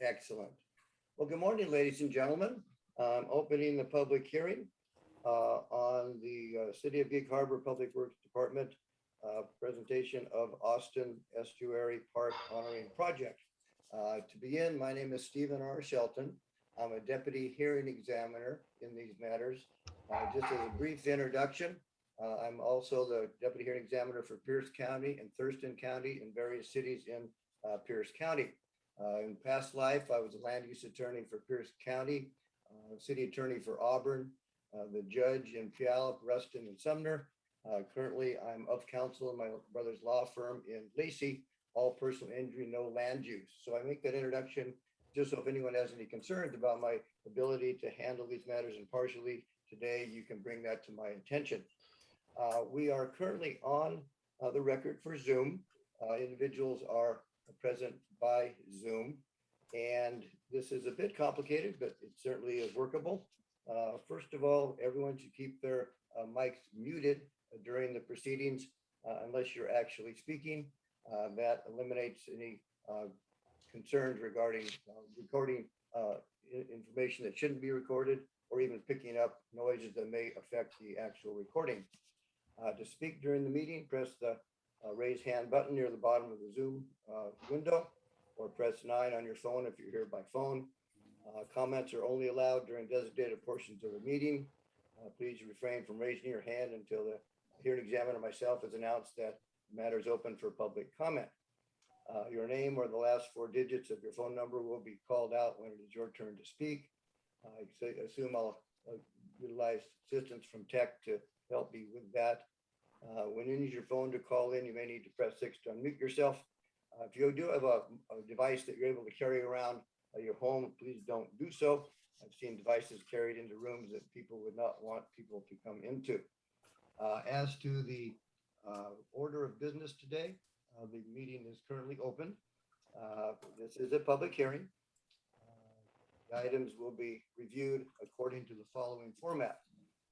Excellent. Well, good morning, ladies and gentlemen. I'm opening the public hearing on the City of Gig Harbor Public Works Department presentation of Austin Estuary Park Honoring Project. To begin, my name is Stephen R. Shelton. I'm a deputy hearing examiner in these matters. Just as a brief introduction, I'm also the deputy hearing examiner for Pierce County and Thurston County and various cities in Pierce County. In past life, I was a land use attorney for Pierce County, city attorney for Auburn, the judge in Puyallup, Ruston, and Sumner. Currently, I'm of counsel in my brother's law firm in Lacey, all personal injury, no land use. So I make that introduction just so if anyone has any concerns about my ability to handle these matters impartially today, you can bring that to my attention. We are currently on the record for Zoom. Individuals are present by Zoom, and this is a bit complicated, but it certainly is workable. First of all, everyone should keep their mics muted during the proceedings unless you're actually speaking. That eliminates any concerns regarding recording information that shouldn't be recorded or even picking up noises that may affect the actual recording. To speak during the meeting, press the raise hand button near the bottom of the Zoom window, or press 9 on your phone if you're here by phone. Comments are only allowed during designated portions of the meeting. Please refrain from raising your hand until the hearing examiner myself has announced that the matter is open for public comment. Your name or the last 4 digits of your phone number will be called out when it is your turn to speak. I assume I'll utilize assistance from tech to help me with that. When you use your phone to call in, you may need to press 6 to unmute yourself. If you do have a device that you're able to carry around your home, please don't do so. I've seen devices carried into rooms that people would not want people to come into. As to the order of business today, the meeting is currently open. This is a public hearing. The items will be reviewed according to the following format.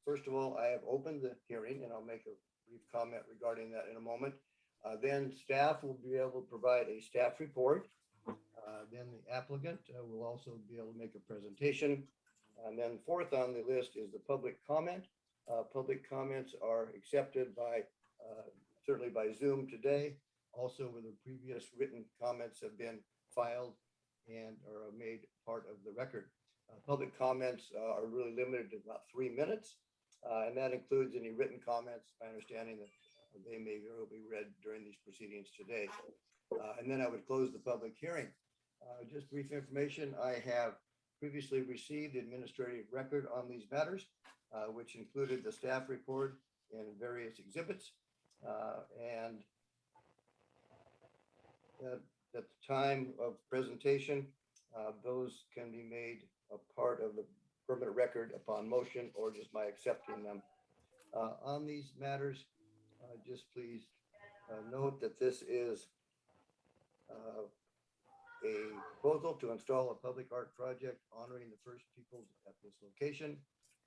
First of all, I have opened the hearing, and I'll make a brief comment regarding that in a moment. Then staff will be able to provide a staff report. Then the applicant will also be able to make a presentation. And then fourth on the list is the public comment. Public comments are accepted by certainly by Zoom today. Also, where the previous written comments have been filed and are made part of the record. Public comments are really limited to about 3 minutes. And that includes any written comments, my understanding that they may be read during these proceedings today. And then I would close the public hearing. Just brief information, I have previously received the administrative record on these matters, which included the staff report and various exhibits. And at the time of presentation, those can be made a part of the permanent record upon motion or just by accepting them. On these matters, just please note that this is a proposal to install a public art project honoring the first peoples at this location.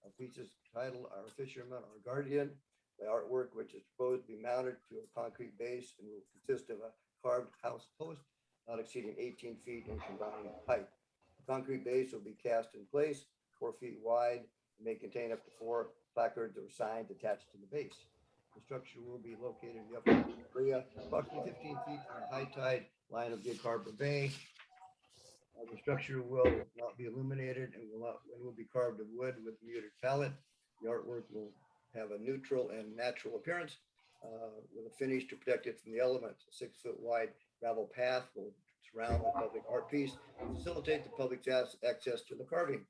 A piece is titled Our Fisherman, Our Guardian. The artwork, which is proposed to be mounted to a concrete base and will consist of a carved house post not exceeding 18 feet in combined height. The concrete base will be cast in place 4 feet wide and may contain up to 4 placards or signs attached to the base. The structure will be located in the upper area, approximately 15 feet from the high tide line of Gig Harbor Bay. The structure will not be illuminated and will be carved of wood with muted palette. The artwork will have a neutral and natural appearance with a finish to protect it from the elements. A 6 foot wide gravel path will surround the public art piece and facilitate the public's access to the carving.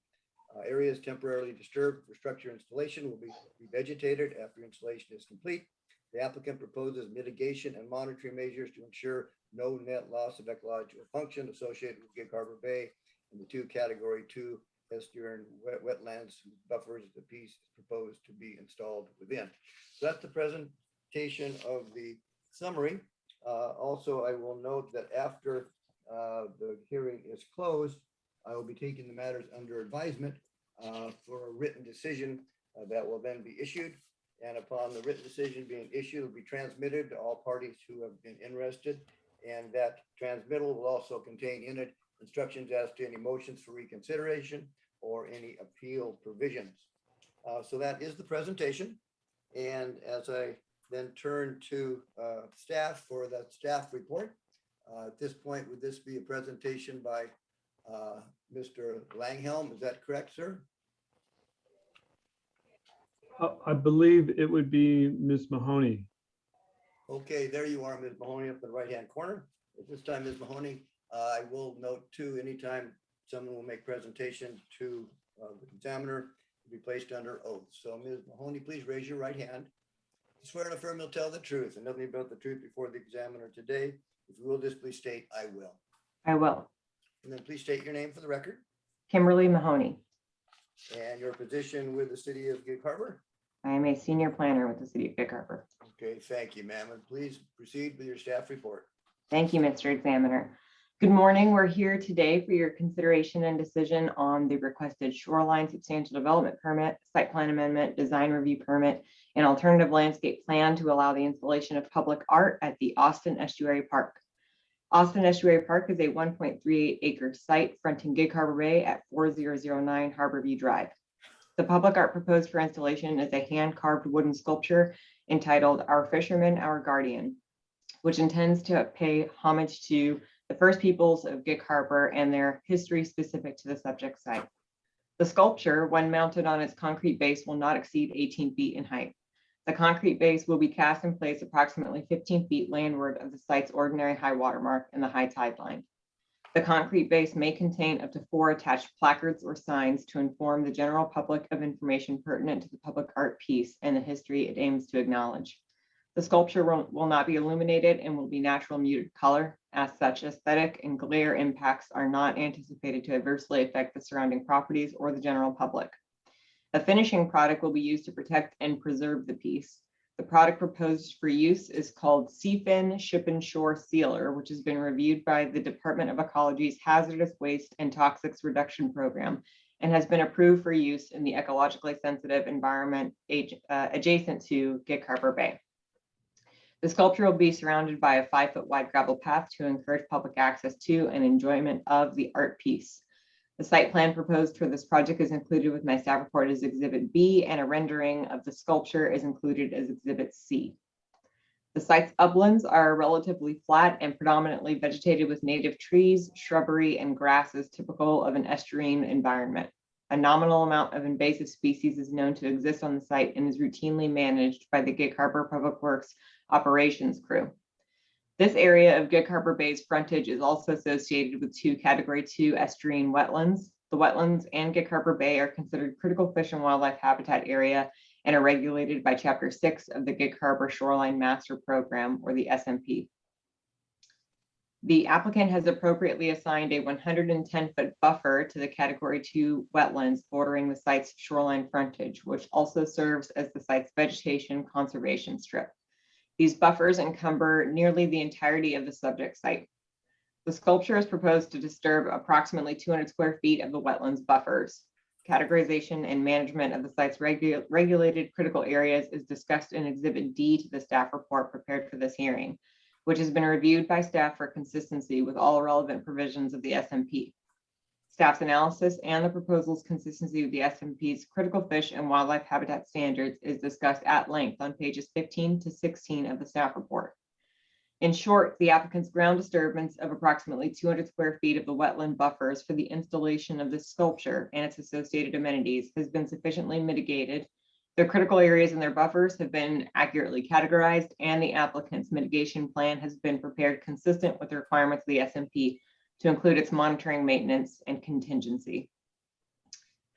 Areas temporarily disturbed for structure installation will be revegetated after installation is complete. The applicant proposes mitigation and monitoring measures to ensure no net loss of ecological function associated with Gig Harbor Bay and the 2 Category 2 estuarine wetlands buffers the piece is proposed to be installed within. So that's the presentation of the summary. Also, I will note that after the hearing is closed, I will be taking the matters under advisement for a written decision that will then be issued. And upon the written decision being issued, it will be transmitted to all parties who have been interested. and that transmittal will also contain in it instructions as to any motions for reconsideration or any appeal provisions. So that is the presentation. And as I then turn to staff for that staff report, at this point, would this be a presentation by Mr. Langhelm? Is that correct, sir? I believe it would be Ms. Mahoney. Okay, there you are, Ms. Mahoney, up in the right-hand corner. At this time, Ms. Mahoney, I will note too, anytime someone will make presentation to the examiner, will be placed under oath. So Ms. Mahoney, please raise your right hand. Swear and affirm you'll tell the truth and nothing but the truth before the examiner today. If you will, just please state, I will. I will. And then please state your name for the record Kimberly Mahoney. and your position with the city of Gig Harbor. I am a senior planner with the city of Gig Harbor. Okay, thank you, ma'am. And please proceed with your staff report. Thank you, Mr. Examiner. Good morning. We're here today for your consideration and decision on the requested shoreline substantial development permit, site plan amendment, design review permit, and alternative landscape plan to allow the installation of public art at the Austin Estuary Park. Austin Estuary Park is a 1.38 acre site fronting Gig Harbor Bay at 4009 Harborview Drive. The public art proposed for installation is a hand-carved wooden sculpture entitled Our Fisherman, Our Guardian, which intends to pay homage to the first peoples of Gig Harbor and their history specific to the subject site. The sculpture, when mounted on its concrete base, will not exceed 18 feet in height. The concrete base will be cast in place approximately 15 feet landward of the site's ordinary high water mark and the high tide line. The concrete base may contain up to 4 attached placards or signs to inform the general public of information pertinent to the public art piece and the history it aims to acknowledge. The sculpture will not be illuminated and will be natural muted color. As such, aesthetic and glare impacts are not anticipated to adversely affect the surrounding properties or the general public. A finishing product will be used to protect and preserve the piece. The product proposed for use is called Seafin Ship and Shore Sealer, which has been reviewed by the Department of Ecology's Hazardous Waste and Toxics Reduction Program and has been approved for use in the ecologically sensitive environment adjacent to Gig Harbor Bay. The sculpture will be surrounded by a 5-foot wide gravel path to encourage public access to and enjoyment of the art piece. The site plan proposed for this project is included with my staff report as Exhibit B, and a rendering of the sculpture is included as Exhibit C. The site's uplands are relatively flat and predominantly vegetated with native trees, shrubbery, and grasses typical of an estuarine environment. A nominal amount of invasive species is known to exist on the site and is routinely managed by the Gig Harbor Public Works operations crew. This area of Gig Harbor Bay's frontage is also associated with 2 Category 2 estuarine wetlands. The wetlands and Gig Harbor Bay are considered critical fish and wildlife habitat area and are regulated by Chapter 6 of the Gig Harbor Shoreline Master Program, or the SMP. The applicant has appropriately assigned a 110-foot buffer to the Category 2 wetlands bordering the site's shoreline frontage, which also serves as the site's vegetation conservation strip. These buffers encumber nearly the entirety of the subject site. The sculpture is proposed to disturb approximately 200 square feet of the wetlands buffers. Categorization and management of the site's regulated critical areas is discussed in Exhibit D to the staff report prepared for this hearing, which has been reviewed by staff for consistency with all relevant provisions of the SMP. Staff's analysis and the proposal's consistency with the SMP's critical fish and wildlife habitat standards is discussed at length on pages 15 to 16 of the staff report. In short, the applicant's ground disturbance of approximately 200 square feet of the wetland buffers for the installation of this sculpture and its associated amenities has been sufficiently mitigated. The critical areas in their buffers have been accurately categorized, and the applicant's mitigation plan has been prepared consistent with the requirements of the SMP to include its monitoring, maintenance, and contingency.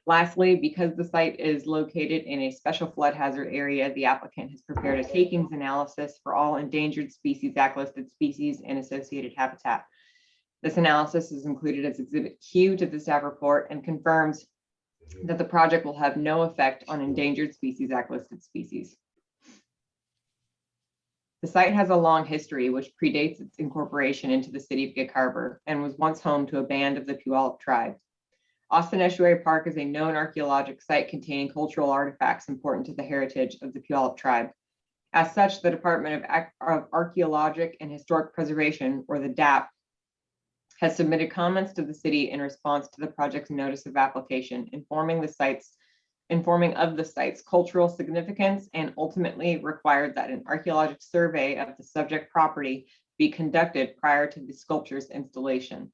Lastly, because the site is located in a special flood hazard area, the applicant has prepared a takings analysis for all endangered species, act-listed species, and associated habitat. This analysis is included as Exhibit Q to the staff report and confirms that the project will have no effect on endangered species, act-listed species. The site has a long history which predates its incorporation into the city of Gig Harbor and was once home to a band of the Puyallup tribe. Austin Estuary Park is a known archaeologic site containing cultural artifacts important to the heritage of the Puyallup tribe. As such, the Department of Archaeologic and Historic Preservation, or the DAP, has submitted comments to the city in response to the project's notice of application, informing of the site's cultural significance, and ultimately required that an archaeologic survey of the subject property be conducted prior to the sculpture's installation.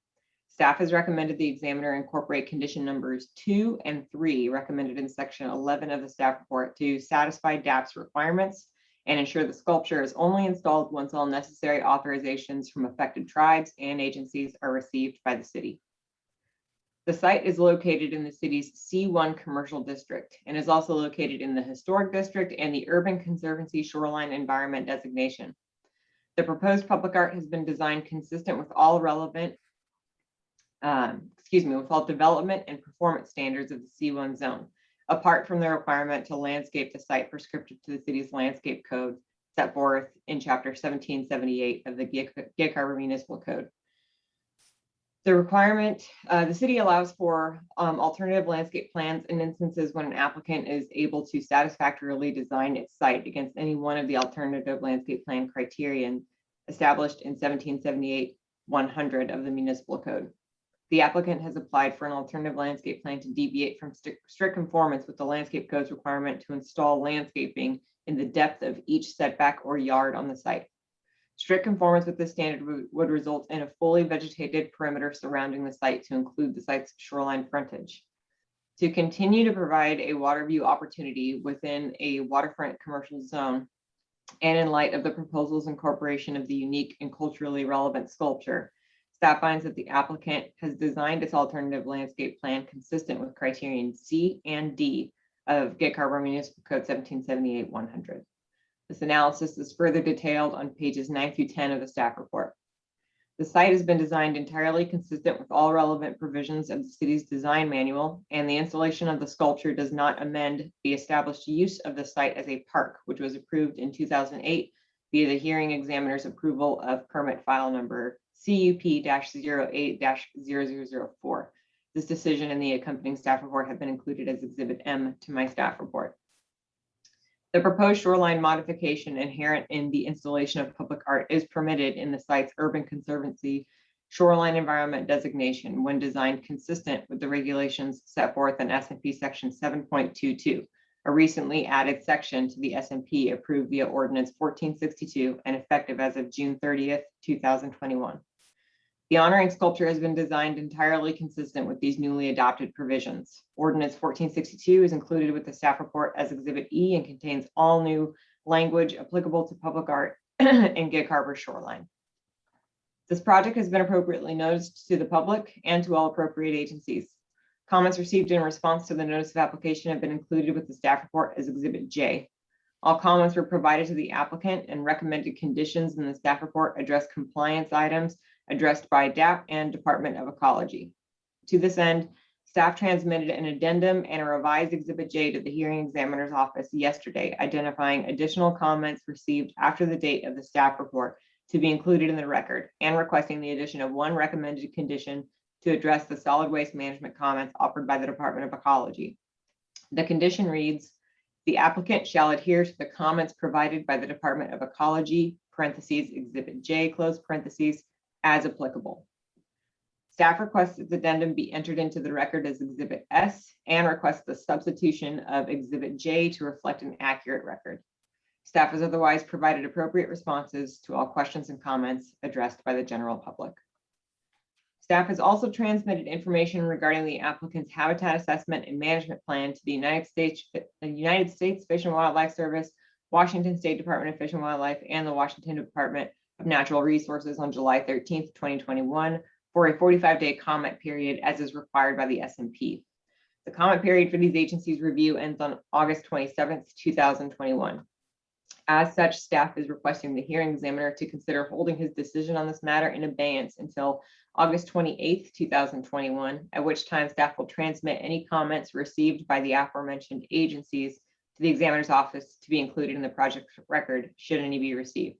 Staff has recommended the examiner incorporate condition numbers 2 and 3 recommended in section 11 of the staff report to satisfy DAP's requirements and ensure the sculpture is only installed once all necessary authorizations from affected tribes and agencies are received by the city. The site is located in the city's C1 commercial district and is also located in the historic district and the Urban Conservancy Shoreline Environment designation. The proposed public art has been designed consistent with all relevant, with all development and performance standards of the C1 zone, apart from the requirement to landscape the site prescriptive to the city's landscape code set forth in chapter 1778 of the Gig Harbor Municipal Code. The requirement, the city allows for alternative landscape plans in instances when an applicant is able to satisfactorily design its site against any one of the alternative landscape plan criterion established in 1778-100 of the municipal code. The applicant has applied for an alternative landscape plan to deviate from strict conformance with the landscape code's requirement to install landscaping in the depth of each setback or yard on the site. Strict conformance with this standard would result in a fully vegetated perimeter surrounding the site to include the site's shoreline frontage. To continue to provide a water view opportunity within a waterfront commercial zone, and in light of the proposal's incorporation of the unique and culturally relevant sculpture, staff finds that the applicant has designed its alternative landscape plan consistent with criterion C and D of Gig Harbor Municipal Code 1778-100. This analysis is further detailed on pages 9 through 10 of the staff report. The site has been designed entirely consistent with all relevant provisions of the city's design manual, and the installation of the sculpture does not amend the established use of the site as a park, which was approved in 2008 via the hearing examiner's approval of permit file number CUP-08-0004. This decision and the accompanying staff report have been included as Exhibit M to my staff report. The proposed shoreline modification inherent in the installation of public art is permitted in the site's Urban Conservancy Shoreline Environment designation when designed consistent with the regulations set forth in S&P Section 7.22, a recently added section to the S&P approved via Ordinance 1462 and effective as of June 30th, 2021. The honoring sculpture has been designed entirely consistent with these newly adopted provisions. Ordinance 1462 is included with the staff report as Exhibit E and contains all new language applicable to public art in Gig Harbor shoreline. This project has been appropriately noticed to the public and to all appropriate agencies. Comments received in response to the notice of application have been included with the staff report as Exhibit J. All comments were provided to the applicant, and recommended conditions in the staff report address compliance items addressed by DAP and Department of Ecology. To this end, staff transmitted an addendum and a revised Exhibit J to the hearing examiner's office yesterday, identifying additional comments received after the date of the staff report to be included in the record, and requesting the addition of one recommended condition to address the solid waste management comments offered by the Department of Ecology. The condition reads, the applicant shall adhere to the comments provided by the Department of Ecology, parentheses, Exhibit J, close parentheses, as applicable. Staff requests that the addendum be entered into the record as Exhibit S and requests the substitution of Exhibit J to reflect an accurate record. Staff has otherwise provided appropriate responses to all questions and comments addressed by the general public. Staff has also transmitted information regarding the applicant's habitat assessment and management plan to the United States Fish and Wildlife Service, Washington State Department of Fish and Wildlife, and the Washington Department of Natural Resources on July 13th, 2021 for a 45-day comment period as is required by the S&P. The comment period for these agencies' review ends on August 27th, 2021. As such, staff is requesting the hearing examiner to consider holding his decision on this matter in abeyance until August 28th, 2021, at which time staff will transmit any comments received by the aforementioned agencies to the examiner's office to be included in the project record, should any be received.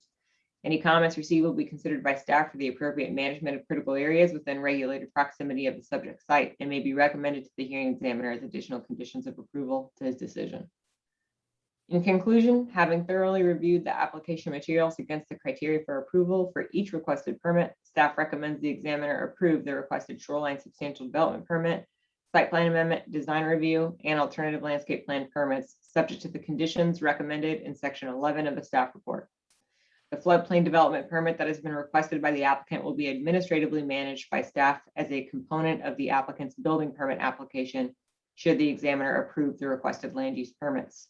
Any comments received will be considered by staff for the appropriate management of critical areas within regulated proximity of the subject site and may be recommended to the hearing examiner as additional conditions of approval to his decision. In conclusion, having thoroughly reviewed the application materials against the criteria for approval for each requested permit, staff recommends the examiner approve the requested shoreline substantial development permit, site plan amendment, design review, and alternative landscape plan permits, subject to the conditions recommended in section 11 of the staff report. The floodplain development permit that has been requested by the applicant will be administratively managed by staff as a component of the applicant's building permit application, should the examiner approve the requested land use permits.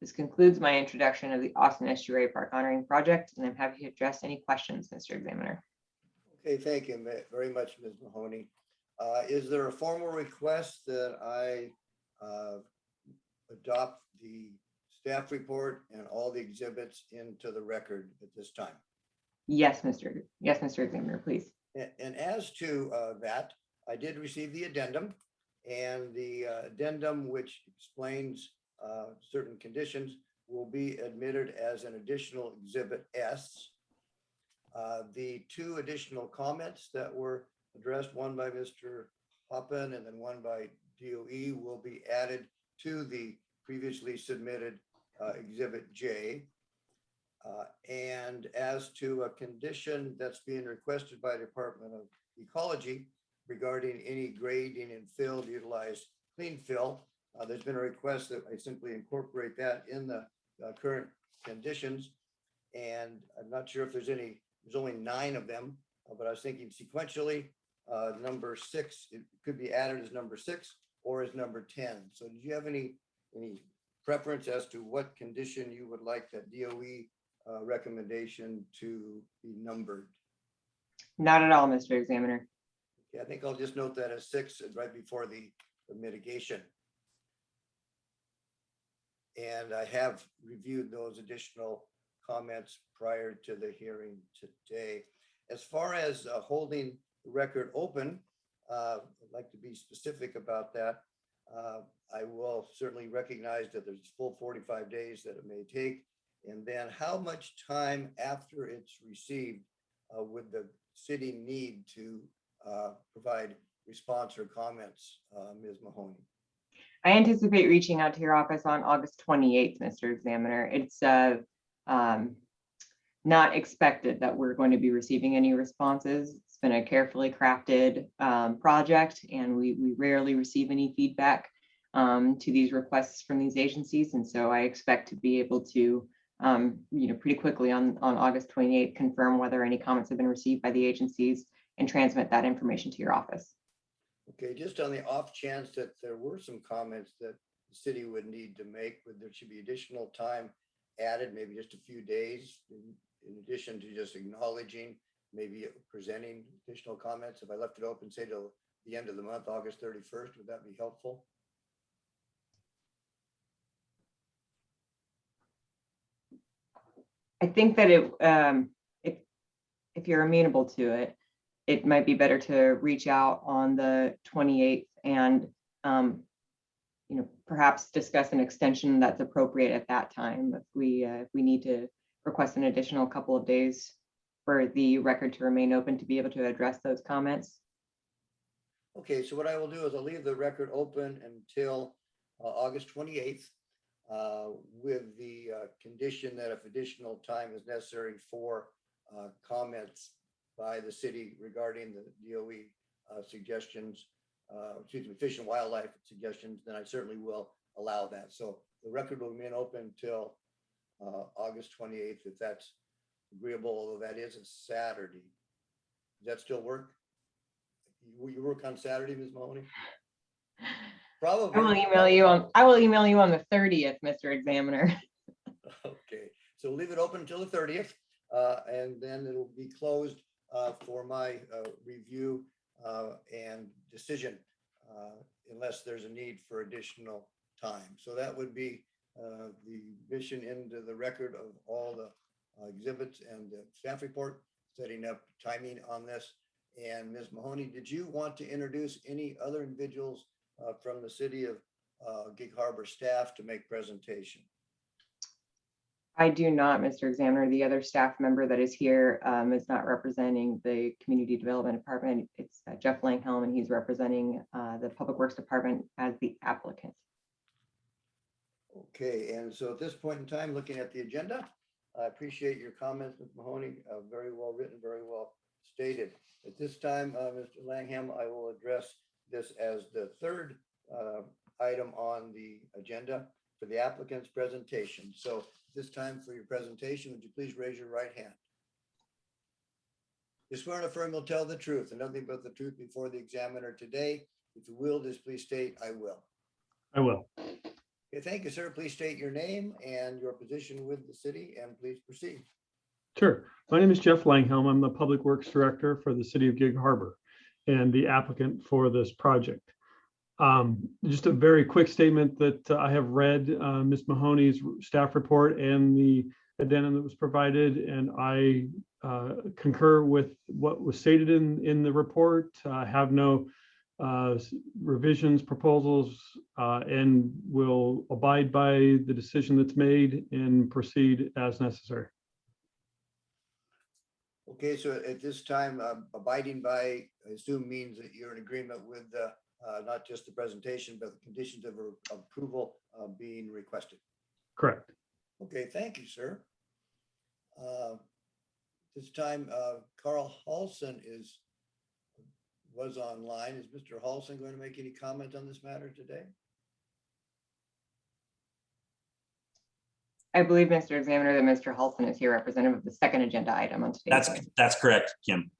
This concludes my introduction of the Austin Estuary Park Honoring Project, and I'm happy to address any questions, Mr. Examiner. Okay, thank you very much, Ms. Mahoney. Is there a formal request that I adopt the staff report and all the exhibits into the record at this time? Yes, Mr. Examiner, please. And as to that, I did receive the addendum, and the addendum, which explains certain conditions, will be admitted as an additional exhibit S. The two additional comments that were addressed, one by Mr. Hoppen and then one by DOE, will be added to the previously submitted exhibit J. And as to a condition that's being requested by the Department of Ecology regarding any grading and fill to utilize clean fill, there's been a request that I simply incorporate that in the current conditions. And I'm not sure if there's only 9 of them, but I was thinking sequentially, number 6, it could be added as number 6 or as number 10. So did you have any preference as to what condition you would like that DOE recommendation to be numbered? Not at all, Mr. Examiner. Yeah, I think I'll just note that as 6 right before the mitigation. And I have reviewed those additional comments prior to the hearing today. As far as holding the record open, I'd like to be specific about that. I will certainly recognize that there's full 45 days that it may take. And then how much time after it's received would the city need to provide response or comments, Ms. Mahoney? I anticipate reaching out to your office on August 28th, Mr. Examiner. It's not expected that we're going to be receiving any responses. It's been a carefully crafted project, and we rarely receive any feedback to these requests from these agencies. And so I expect to be able to, pretty quickly on August 28th, confirm whether any comments have been received by the agencies and transmit that information to your office. Okay, just on the off chance that there were some comments that the city would need to make, there should be additional time added, maybe just a few days, in addition to just acknowledging, maybe presenting additional comments. If I left it open, say till the end of the month, August 31st, would that be helpful? I think that if you're amenable to it, it might be better to reach out on the 28th and perhaps discuss an extension that's appropriate at that time if we need to request an additional couple of days for the record to remain open to be able to address those comments. Okay, so what I will do is I'll leave the record open until August 28th with the condition that if additional time is necessary for comments by the city regarding the DOE suggestions, Fish and Wildlife suggestions, then I certainly will allow that. So the record will remain open till August 28th, if that's agreeable, although that is a Saturday. Does that still work? You work on Saturday, Ms. Mahoney? Probably. I will email you on the 30th, Mr. Examiner. Okay, so leave it open until the 30th, and then it'll be closed for my review and decision unless there's a need for additional time. So that would be the admission into the record of all the exhibits and the staff report, setting up timing on this. And Ms. Mahoney, did you want to introduce any other individuals from the city of Gig Harbor staff to make presentation? I do not, Mr. Examiner. The other staff member that is here is not representing the Community Development Department. It's Jeff Langhelm, and he's representing the Public Works Department as the applicant. Okay, and so at this point in time, looking at the agenda, I appreciate your comments, Ms. Mahoney, very well written, very well stated. At this time, Mr. Langham, I will address this as the third item on the agenda for the applicant's presentation. So at this time for your presentation, would you please raise your right hand? You swear and affirm you'll tell the truth and nothing but the truth before the examiner today. If you will, just please state, I will. I will. Okay, thank you, sir. Please state your name and your position with the city and please proceed. Sure. My name is Jeff Langhelm. I'm the Public Works Director for the City of Gig Harbor and the applicant for this project. Just a very quick statement that I have read Ms. Mahoney's staff report and the addendum that was provided, and I concur with what was stated in the report. I have no revisions, proposals, and will abide by the decision that's made and proceed as necessary. Okay, so at this time, abiding by, I assume means that you're in agreement with not just the presentation, but the conditions of approval being requested. Correct. Okay, thank you, sir. This time, Carl Halsen was online. Is Mr. Halsen going to make any comment on this matter today? I believe, Mr. Examiner, that Mr. Halsen is here, representative of the second agenda item on today's. That's correct, Kim.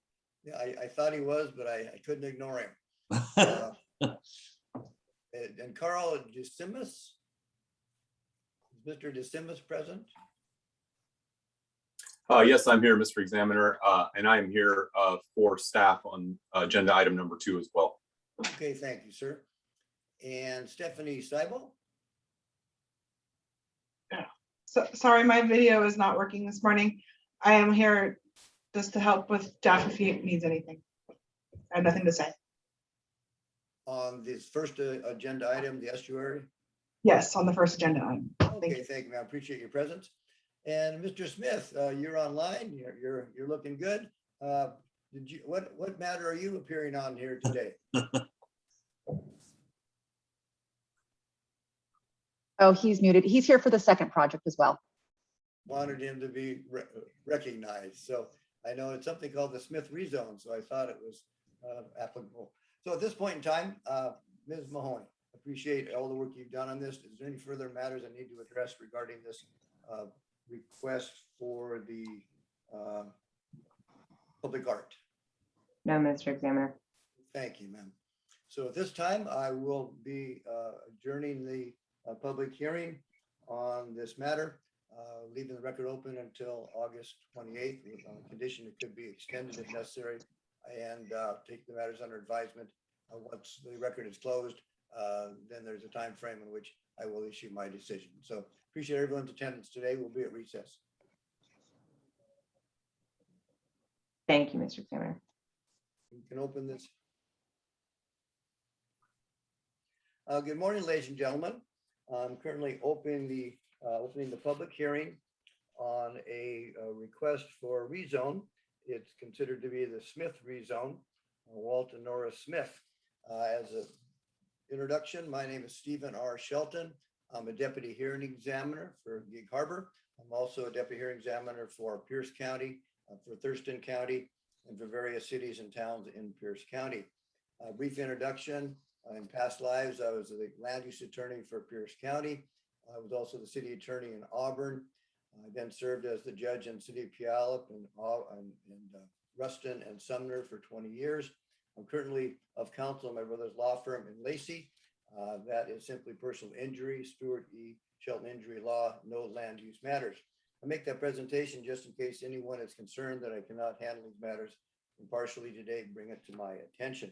Yeah, I thought he was, but I couldn't ignore him. And Carl DeSimis? Is Mr. DeSimis present? Yes, I'm here, Mr. Examiner, and I'm here for staff on agenda item number 2 as well. Okay, thank you, sir. And Stephanie Seibel? So, sorry, my video is not working this morning. I am here just to help with Jeff if he needs anything. I have nothing to say. On this first agenda item, the estuary? Yes, on the first agenda item. Okay, thank you. I appreciate your presence. And Mr. Smith, you're online. You're looking good. What matter are you appearing on here today? Oh, he's muted. He's here for the second project as well. Wanted him to be recognized. So I know it's something called the Smith rezone, so I thought it was applicable. So at this point in time, Ms. Mahoney, appreciate all the work you've done on this. Is there any further matters I need to address regarding this request for the public art? No, Mr. Examiner. Thank you, ma'am. So at this time, I will be adjourning the public hearing on this matter, leaving the record open until August 28th, on the condition it could be extended if necessary, and take the matters under advisement. Once the record is closed, then there's a time frame in which I will issue my decision. So appreciate everyone's attendance today. We'll be at recess. Thank you, Mr. Examiner. You can open this. Good morning, ladies and gentlemen. I'm currently opening the public hearing on a request for a rezone. It's considered to be the Smith rezone, Walton Norris Smith. As an introduction, my name is Stephen R. Shelton. I'm a deputy hearing examiner for Gig Harbor. I'm also a deputy hearing examiner for Pierce County, for Thurston County, and for various cities and towns in Pierce County. A brief introduction. In past lives, I was the land use attorney for Pierce County. I was also the city attorney in Auburn. I then served as the judge in City of Puyallup and Ruston and Sumner for 20 years. I'm currently of counsel in my brother's law firm in Lacey. That is simply personal injury, Stewart E. Shelton Injury Law, no land use matters. I make that presentation just in case anyone is concerned that I cannot handle these matters impartially today, bring it to my attention.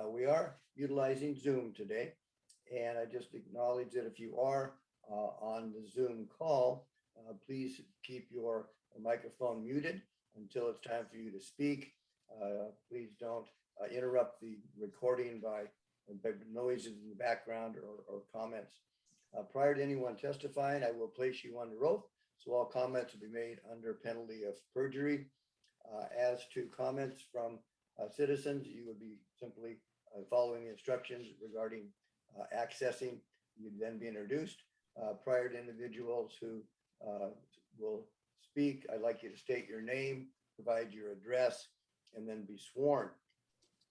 We are utilizing Zoom today, and I just acknowledge that if you are on the Zoom call, please keep your microphone muted until it's time for you to speak. Please don't interrupt the recording by noises in the background or comments. Prior to anyone testifying, I will place you under oath, so all comments will be made under penalty of perjury. As to comments from citizens, you would be simply following the instructions regarding accessing. You'd then be introduced. prior to individuals who will speak, I'd like you to state your name, provide your address, and then be sworn.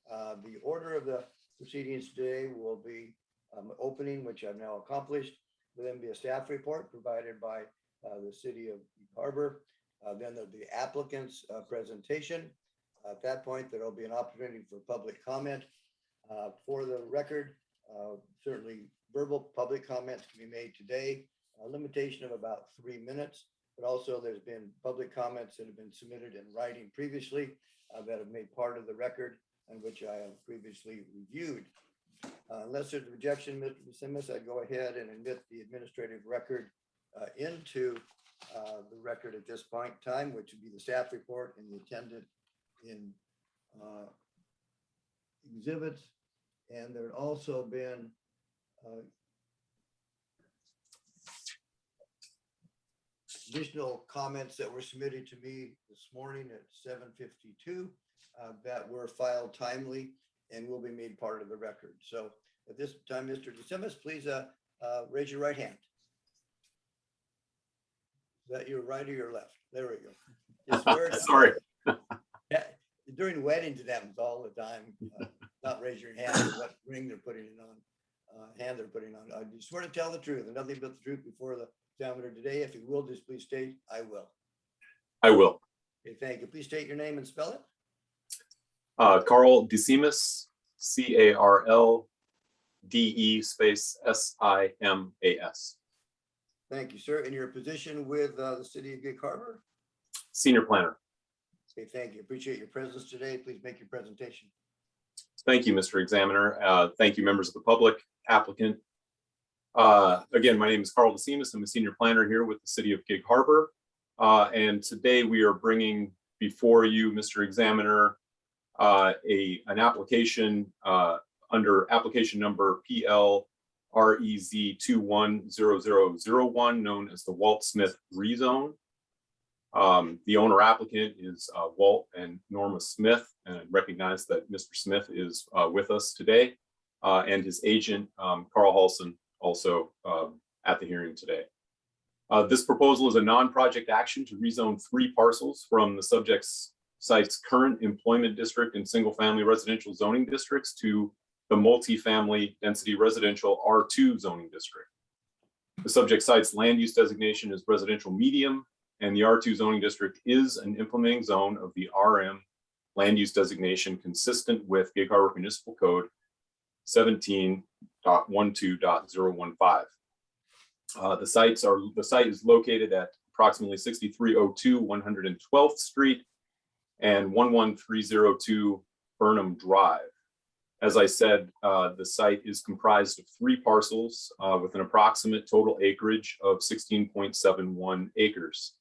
The order of the proceedings today will be opening, which I've now accomplished. Will then be a staff report provided by the City of Harbor. Then there'll be applicant's presentation. At that point, there will be an opportunity for public comment. For the record, certainly verbal public comments can be made today, a limitation of about 3 minutes, but also there's been public comments that have been submitted in writing previously that have made part of the record and which I have previously reviewed. Unless there's objection, Mr. DeSimis, I'd go ahead and admit the administrative record into the record at this point in time, which would be the staff report and the attendant in exhibits. And there had also been additional comments that were submitted to me this morning at 7:52 that were filed timely and will be made part of the record. So at this time, Mr. DeSimis, please raise your right hand. Is that your right or your left? There we go. You swear to- Sorry. Yeah, during weddings, it happens all the time. Not raise your hand, what ring they're putting it on, hand they're putting on. I swear to tell the truth and nothing but the truth before the examiner today. If you will, just please state, I will. I will. Okay, thank you. Please state your name and spell it. Carl DeSimis, CARLDE space SIMAS. Thank you, sir. In your position with the City of Gig Harbor. Senior planner. Okay, thank you. Appreciate your presence today. Please make your presentation. Thank you, Mr. Examiner. Thank you, members of the public, applicant. Again, my name is Carl DeSimis. I'm a senior planner here with the City of Gig Harbor. And today we are bringing before you, Mr. Examiner, an application under application number PL-REZ 210001, known as the Walt Smith rezone. The owner applicant is Walt and Norma Smith, and I recognize that Mr. Smith is with us today, and his agent, Carl Halsen, also at the hearing today. This proposal is a non-project action to rezone 3 parcels from the subject's site's current employment district and single-family residential zoning districts to the multifamily density residential R2 zoning district. The subject site's land use designation is residential medium, and the R2 zoning district is an implementing zone of the RM land use designation consistent with Gig Harbor Municipal Code 17.12.015. The site is located at approximately 6302 112th Street and 11302 Burnham Drive. As I said, the site is comprised of 3 parcels with an approximate total acreage of 16.71 acres.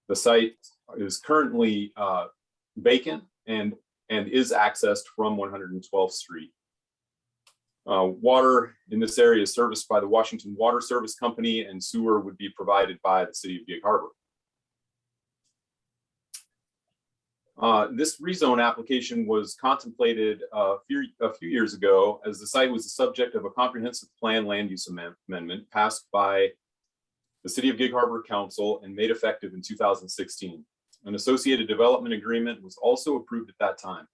The site is currently vacant and is accessed from 112th Street. Water in this area is serviced by the Washington Water Service Company, and sewer would be provided by the City of Gig Harbor. This rezone application was contemplated a few years ago as the site was the subject of a comprehensive plan land use amendment passed by the City of Gig Harbor Council and made effective in 2016. An associated development agreement was also approved at that time.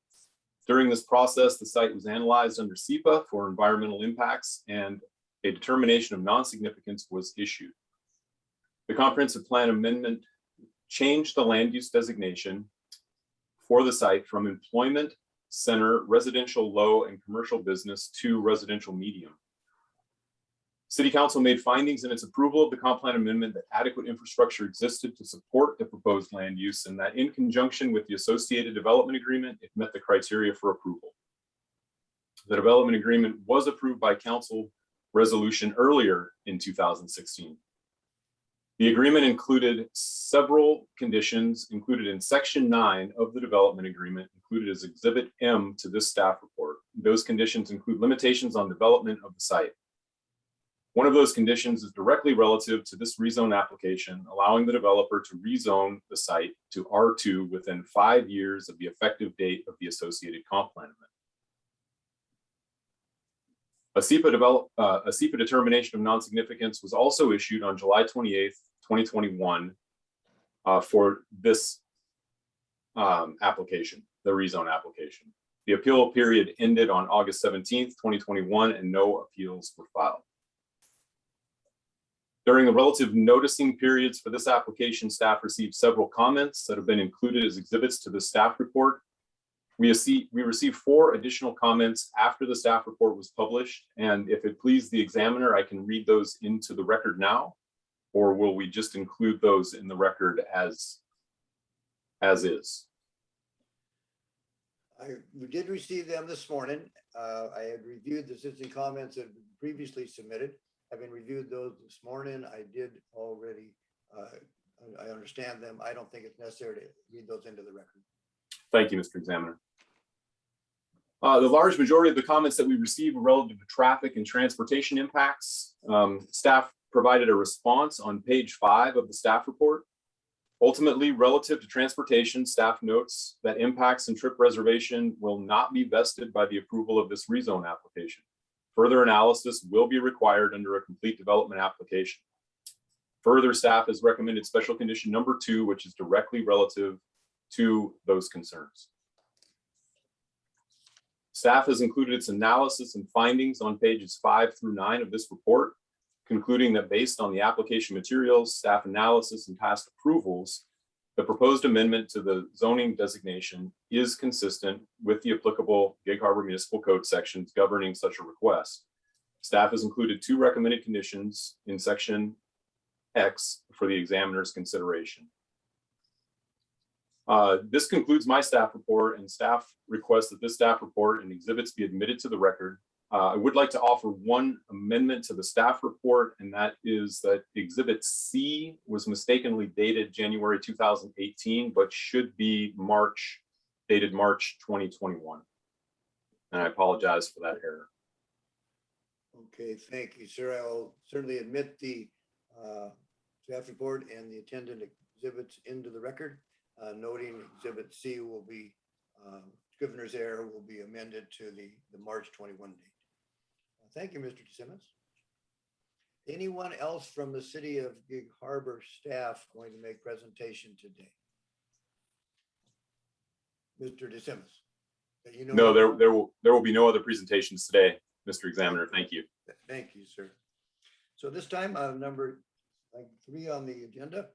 During this process, the site was analyzed under SEPA for environmental impacts, and a determination of non-significance was issued. The comprehensive plan amendment changed the land use designation for the site from employment center, residential low, and commercial business to residential medium. City Council made findings in its approval of the comp plan amendment that adequate infrastructure existed to support the proposed land use, and that in conjunction with the associated development agreement, it met the criteria for approval. The development agreement was approved by council resolution earlier in 2016. The agreement included several conditions included in section 9 of the development agreement, included as exhibit M to this staff report. Those conditions include limitations on development of the site. One of those conditions is directly relative to this rezone application, allowing the developer to rezone the site to R2 within 5 years of the effective date of the associated comp plan amendment. A SEPA determination of non-significance was also issued on July 28th, 2021 for this application, the rezone application. The appeal period ended on August 17th, 2021, and no appeals were filed. During the relative noticing periods for this application, staff received several comments that have been included as exhibits to the staff report. We received 4 additional comments after the staff report was published, and if it pleases the examiner, I can read those into the record now, or will we just include those in the record as is? We did receive them this morning. I had reviewed the existing comments that had been previously submitted. Having reviewed those this morning, I did already, I understand them. I don't think it's necessary to read those into the record. Thank you, Mr. Examiner. The large majority of the comments that we received were relative to traffic and transportation impacts. Staff provided a response on page 5 of the staff report. Ultimately, relative to transportation, staff notes that impacts and trip reservation will not be vested by the approval of this rezone application. Further analysis will be required under a complete development application. Further, staff has recommended special condition number 2, which is directly relative to those concerns. Staff has included its analysis and findings on pages 5 through 9 of this report, concluding that based on the application materials, staff analysis, and past approvals, the proposed amendment to the zoning designation is consistent with the applicable Gig Harbor Municipal Code sections governing such a request. Staff has included 2 recommended conditions in section X for the examiner's consideration. This concludes my staff report, and staff requests that this staff report and exhibits be admitted to the record. I would like to offer one amendment to the staff report, and that is that Exhibit C was mistakenly dated January 2018, but should be dated March 2021. And I apologize for that error. Okay, thank you, sir. I'll certainly admit the staff report and the attendant exhibits into the record, noting Exhibit C will be, Scrivener's error will be amended to the March 21 date. Thank you, Mr. DeSimmons. Anyone else from the City of Gig Harbor staff going to make presentation today? Mr. DeSimmons. You know, No, there will be no other presentations today, Mr. Examiner. Thank you. Thank you, sir. So this time, number 3 on the agenda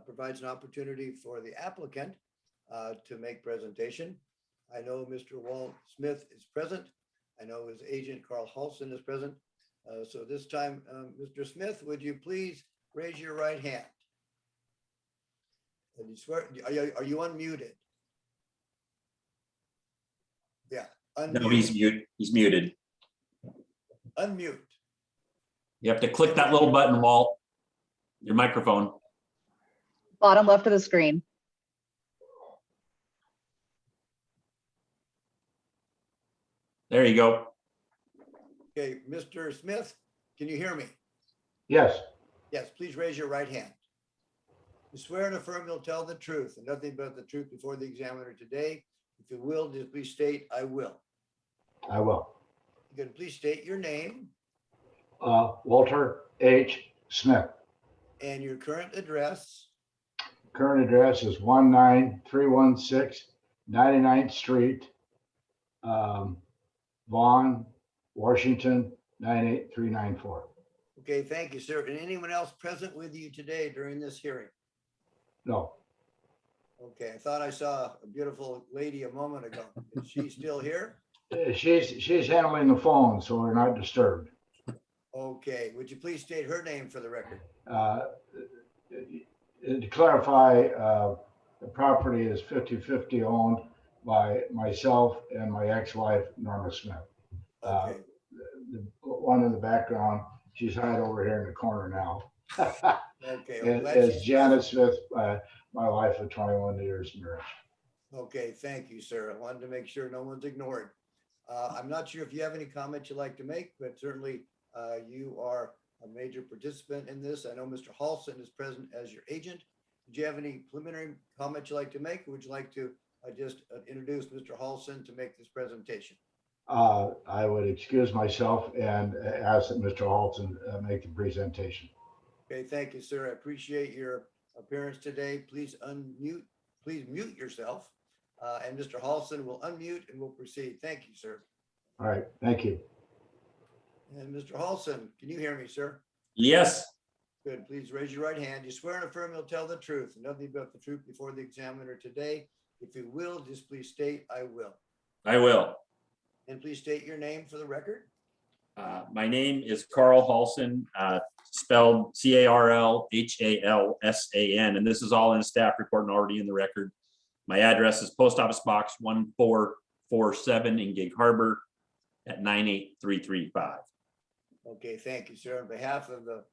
provides an opportunity for the applicant to make presentation. I know Mr. Walt Smith is present. I know his agent, Carl Halsen, is present. So this time, Mr. Smith, would you please raise your right hand? And you swear, are you unmuted? Yeah. Unmute. No, he's muted. Unmute. You have to click that little button, Walt. Your microphone. Bottom left of the screen. There you go. Okay, Mr. Smith, can you hear me? Yes, Yes, please raise your right hand. You swear and affirm you'll tell the truth and nothing but the truth before the examiner today. If you will, just please state, I will. I will. You can please state your name Walter H. Smith. and your current address. Current address is 19316 99th Street, Vaughn, Washington, 98394. Okay, thank you, sir. And anyone else present with you today during this hearing? No, Okay, I thought I saw a beautiful lady a moment ago. Is she still here? she's handling the phone, so we're not disturbed. Okay, would you please state her name for the record? To clarify, the property is 50-50 owned by myself and my ex-wife, Norma Smith. Okay, The one in the background, she's hiding over here in the corner now. okay. well, glad Is she's Janet Smith, my wife of 21 years marriage. Okay, thank you, sir. I wanted to make sure no one's ignored. I'm not sure if you have any comments you'd like to make, but certainly you are a major participant in this. I know Mr. Halsen is present as your agent. Did you have any preliminary comments you'd like to make? Or would you like to just introduce Mr. Halsen to make this presentation? I would excuse myself and ask that Mr. Halton make the presentation. Okay, thank you, sir. I appreciate your appearance today. Please mute yourself. And Mr. Halson will unmute and we'll proceed. Thank you, sir. All right, thank you. And Mr. Halson, can you hear me, sir? Yes, Good. Please raise your right hand. You swear and affirm you'll tell the truth and nothing but the truth before the examiner today. If you will, just please state, I will. I will. And please state your name for the record. My name is Carl Halsen, spelled Carlhalsan, and this is all in a staff report and already in the record. My address is Post Office Box 1447 in Gig Harbor at 98335. Okay, thank you, sir. On behalf of the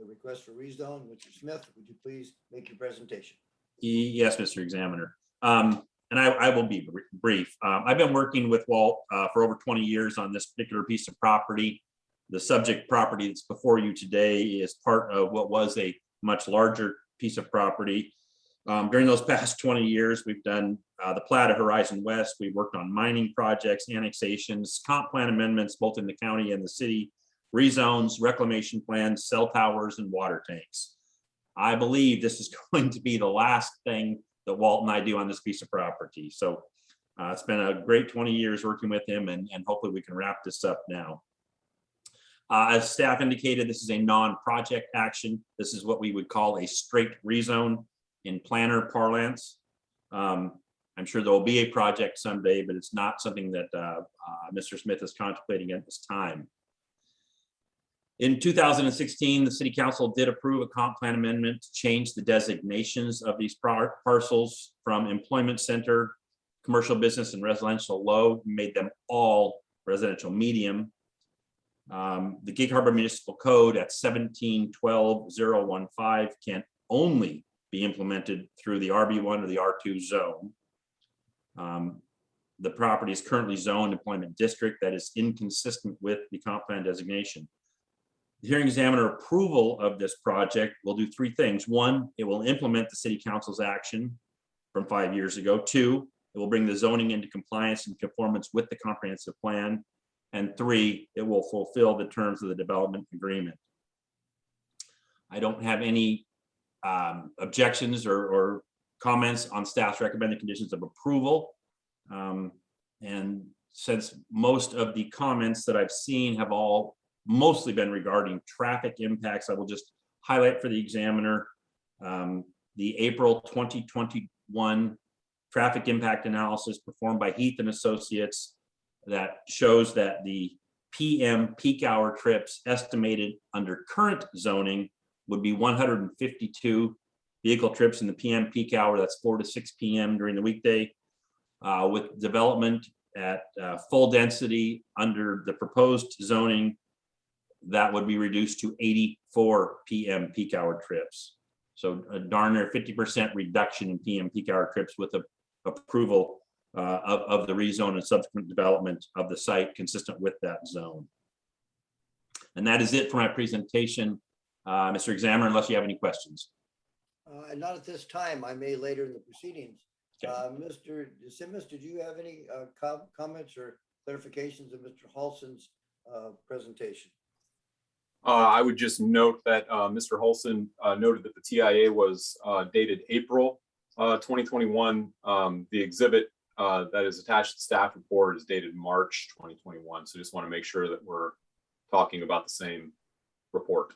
request for rezone, Mr. Smith, would you please make your presentation? Yes, Mr. Examiner. And I will be brief. I've been working with Walt for over 20 years on this particular piece of property. The subject property that's before you today is part of what was a much larger piece of property. During those past 20 years, we've done the plat of Horizon West. We've worked on mining projects, annexations, comp plan amendments, both in the county and the city, rezones, reclamation plans, cell towers, and water tanks. I believe this is going to be the last thing that Walt and I do on this piece of property. So it's been a great 20 years working with him, and hopefully we can wrap this up now. As staff indicated, this is a non-project action. This is what we would call a straight rezone in planner parlance. I'm sure there will be a project someday, but it's not something that Mr. Smith is contemplating at this time. In 2016, the city council did approve a comp plan amendment to change the designations of these parcels from employment center, commercial business, and residential low, made them all residential medium. The Gig Harbor Municipal Code at 17-12-015 can only be implemented through the RB1 or the R2 zone. The property is currently zoned employment district that is inconsistent with the comp plan designation. The hearing examiner approval of this project will do three things. One, it will implement the city council's action from 5 years ago. Two, it will bring the zoning into compliance and conformance with the comprehensive plan. And three, it will fulfill the terms of the development agreement. I don't have any objections or comments on staff's recommended conditions of approval. And since most of the comments that I've seen have all mostly been regarding traffic impacts, I will just highlight for the examiner the April 2021 traffic impact analysis performed by Heath and Associates that shows that the PM peak hour trips estimated under current zoning would be 152 vehicle trips in the PM peak hour. That's 4 to 6 p.m. during the weekday. With development at full density under the proposed zoning, that would be reduced to 84 PM peak hour trips. So a darn near 50% reduction in PM peak hour trips with the approval of the rezone and subsequent development of the site consistent with that zone. And that is it for my presentation, Mr. Examiner, unless you have any questions. And not at this time. I may later in the proceedings. Okay. Mr. Simmons, did you have any comments or clarifications of Mr. Halson's presentation? I would just note that Mr. Halsen noted that the TIA was dated April 2021. The exhibit that is attached to the staff report is dated March 2021. So just want to make sure that we're talking about the same report.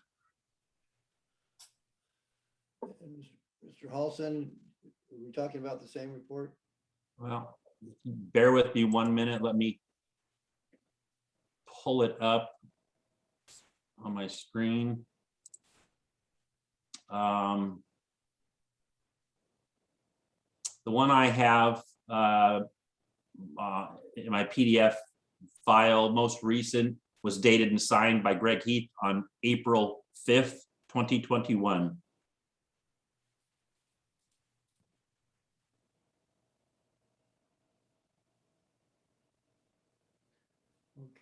Mr. Halsen, are we talking about the same report? Well, bear with me 1 minute. Let me pull it up on my screen. The one I have in my PDF file, most recent, was dated and signed by Greg Heath on April 5th, 2021.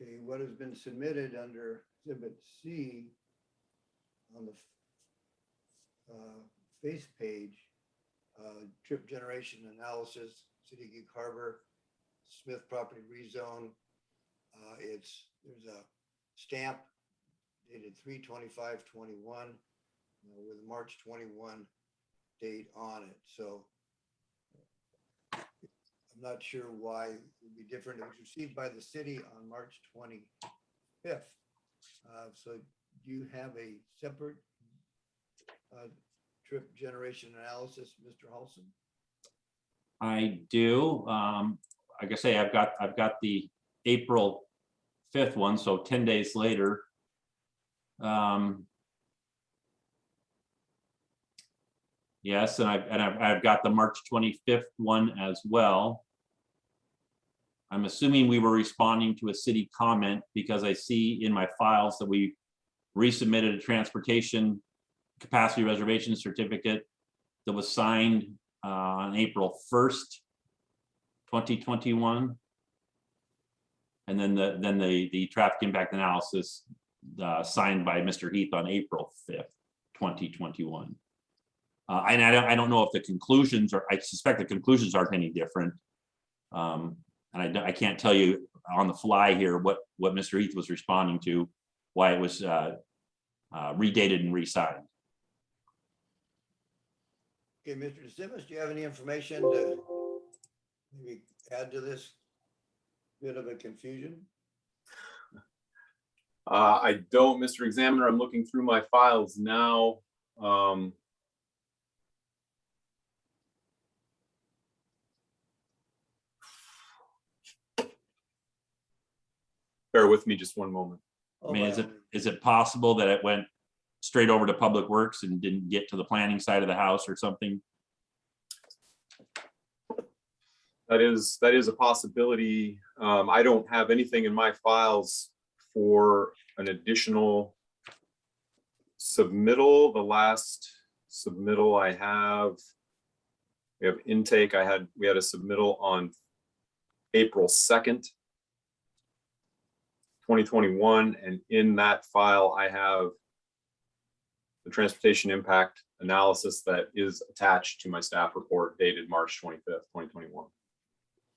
Okay, what has been submitted under Exhibit C on the face page, trip generation analysis, City of Gig Harbor, Smith property rezone, There's a stamp dated 3/25/21 with March 21 date on it. So I'm not sure why it would be different. It was received by the city on March 25th. So do you have a separate trip generation analysis, Mr. Halsen? I do. Like I say, I've got the April 5th one, so 10 days later. Yes, and I've got the March 25th one as well. I'm assuming we were responding to a city comment because I see in my files that we resubmitted a transportation capacity reservation certificate that was signed on April 1st, 2021. And then the traffic impact analysis signed by Mr. Heath on April 5th, 2021. And I don't know if the conclusions are, I suspect the conclusions aren't any different. And I can't tell you on the fly here what Mr. Heath was responding to, why it was redated and re-signed. Okay, Mr. DeSimmons, do you have any information to maybe add to this bit of a confusion? I don't, Mr. Examiner. I'm looking through my files now. Bear with me just one moment. I mean, is it possible that it went straight over to Public Works and didn't get to the planning side of the house or something? That is a possibility. I don't have anything in my files for an additional submittal. The last submittal I have, we have intake. We had a submittal on April 2nd, 2021. And in that file, I have the transportation impact analysis that is attached to my staff report dated March 25th, 2021.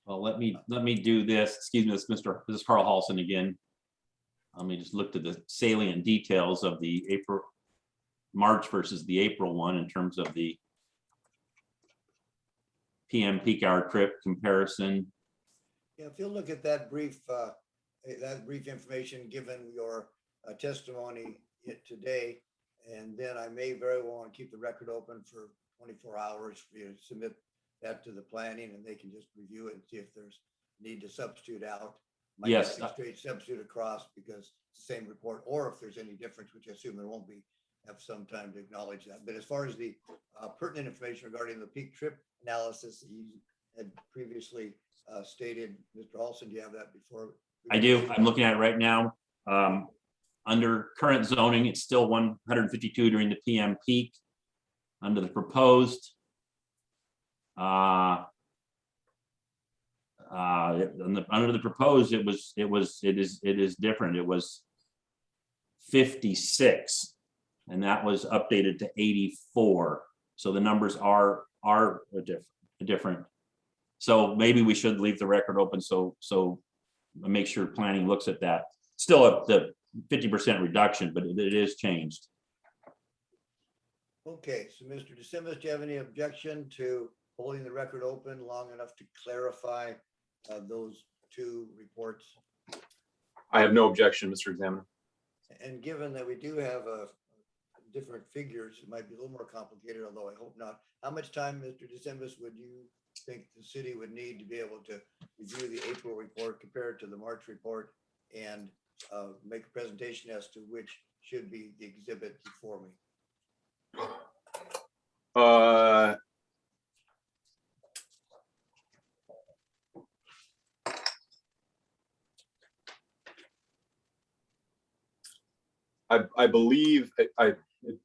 Well, let me do this. Excuse me, this is Carl Halsen again. Let me just look to the salient details of the March versus the April one in terms of the PM peak hour trip comparison. Yeah, if you look at that brief information given your testimony today, and then I may very well want to keep the record open for 24 hours for you to submit that to the planning, and they can just review it and see if there's need to substitute out. Might Yes. be a straight substitute across because it's the same report, or if there's any difference, which I assume there won't be, have some time to acknowledge that. But as far as the pertinent information regarding the peak trip analysis that you had previously stated, Mr. Halsen, do you have that before? I do. I'm looking at it right now. Under current zoning, it's still 152 during the PM peak. Under the proposed, under the proposed, it is different. It was 56, and that was updated to 84. So the numbers are different. So maybe we should leave the record open so make sure planning looks at that. Still at the 50% reduction, but it is changed. Okay, so Mr. DeSimmons, do you have any objection to holding the record open long enough to clarify those two reports? I have no objection, Mr. Examiner. And given that we do have different figures, it might be a little more complicated, although I hope not. How much time, Mr. DeSimmons, would you think the city would need to be able to review the April report compared to the March report and make a presentation as to which should be the exhibit before me? I believe